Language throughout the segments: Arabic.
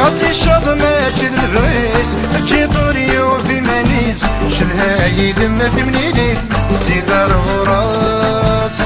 أصي الشاط ماشي البغيس تجي طوريو في مانيس شلها يدم تمنيني سيدار وراس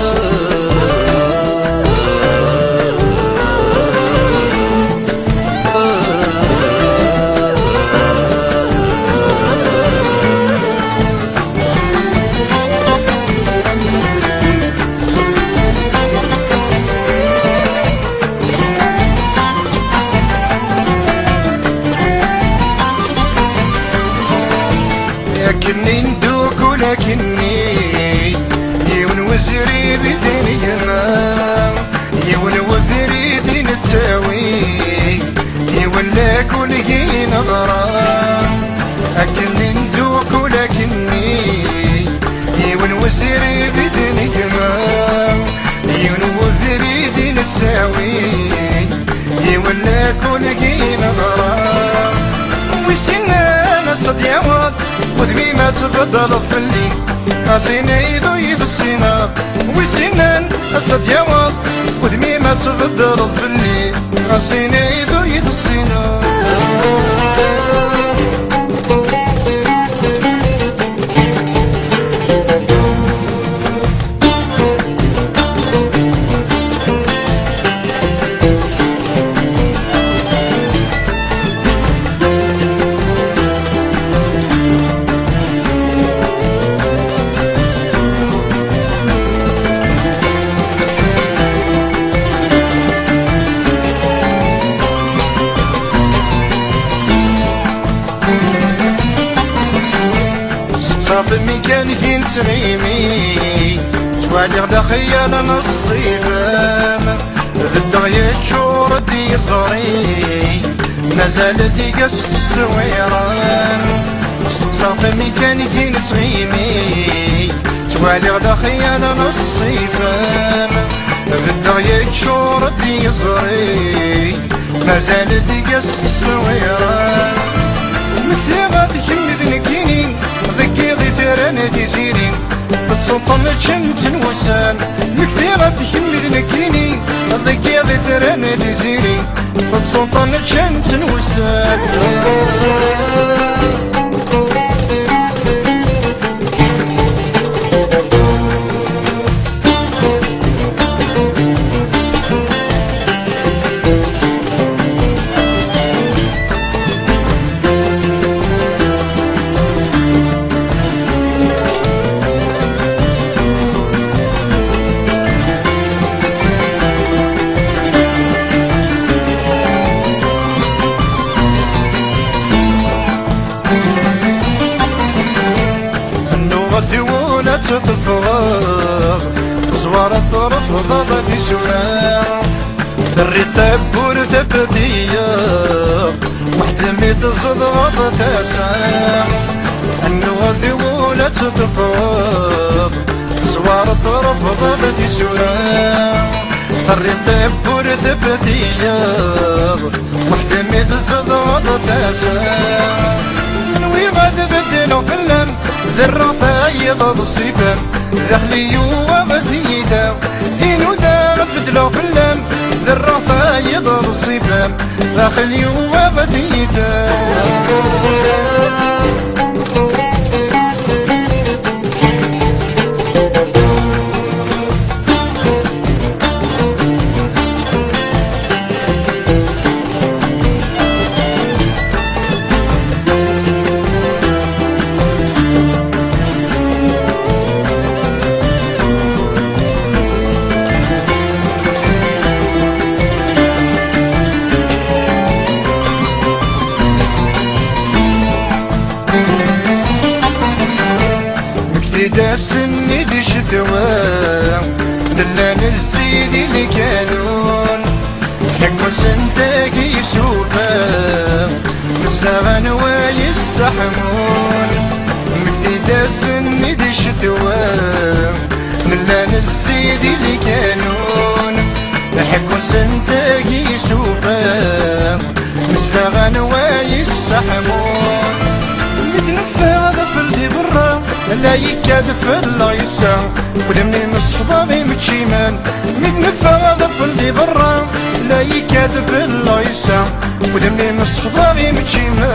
لكني ندوك ولكني يون وزري بدني ما يون وذري دين التاوي يون لك ولقي نظرة لكني ندوك ولكني يون وزري بدني ما يون وذري دين التاوي يون لك ولقي نظرة وسنان صديعوات وذبي ما تبدل فلي أصينا يدو يد السينا وسنان الصديوات وذبي ما تبدل فلي أصينا يدو يد السينا صافي من كان هين تغيمي توالي غدا خيال نصيفام بالدغيا تشور دي صري مازال دي قس الزويران صافي من كان هين تغيمي توالي غدا خيال نصيفام بالدغيا تشور دي صري مازال دي قس الزويران مثل غادي كمدني كيني ذكي ذي ترانا تزيري بتصنطن الشمس الوسان مكثيرة تحمد نكيني ذكي ذي ترانا تزيري بتصنطن الشمس الوسان تطفغ زوار الطرف ضغط سوراء دري التبور تبدية وحدة ميت صدغة تاسع انو غادي ولا تطفغ زوار الطرف ضغط سوراء دري التبور تبدية وحدة ميت صدغة تاسع نوي غادي بدلو فلان ذرة يضاد الصفام ذهلي وغزيدا إنو دار بدلو فلام ذرة يضاد الصفام ذهلي وغزيدا داسني دي شتوى دلان الزيد اللي كانون حكم سنتك يسوفا مسلغن ويستحمون مكتي داسني دي شتوى دلان الزيد اللي كانون حكم سنتك يسوفا مسلغن ويستحمون متنفى هذا في الدي برا لا يكذب الله يسع ولمني مصفضاغي متشيمان متنفى هذا في الدي برا لا يكذب الله يسع ودمني نصف ضامي متشيما